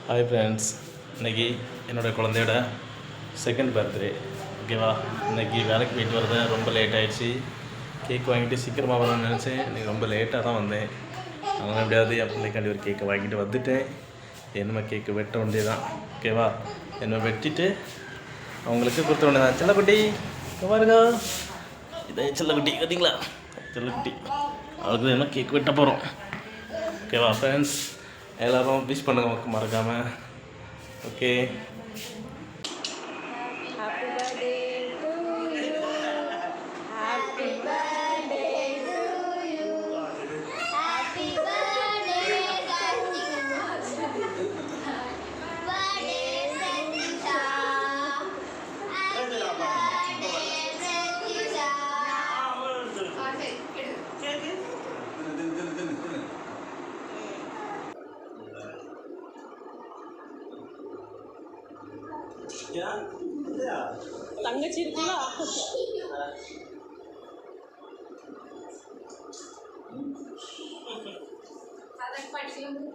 Hi friends, இன்றைக்கி என்னோடய குழந்தையோட செகண்ட் பர்த்டே. ஓகேவா? இன்றைக்கி வேலைக்கு போயிட்டு வரது ரொம்ப லேட் ஆகிடுச்சி. கேக் வாங்கிட்டு சீக்கிரமாக வரணும்னு நினச்சேன். இன்றைக்கி ரொம்ப லேட்டாக தான் வந்தேன். அவங்க எப்படியாவது என் பிள்ளைக்காண்டி ஒரு கேக்கை வாங்கிட்டு வந்துட்டேன். என்னமா கேக்கு வெட்ட வேண்டியதான். ஓகேவா? என்ன வெட்டிட்டு அவங்களுக்கு கொடுத்த வேண்டியதான். செல்லக்குட்டி பாருங்க, இதே செல்லக்குட்டி பார்த்தீங்களா? செல்லக்குட்டி அவளுக்கு என்ன கேக் வெட்ட போகிறோம். ஓகேவா ஃப்ரெண்ட்ஸ்? எல்லோரும் விஷ் பண்ணுங்க மறக்காமல். ஓகே, தங்கச்சி இருக்குல்ல, அதை படிக்கணும்.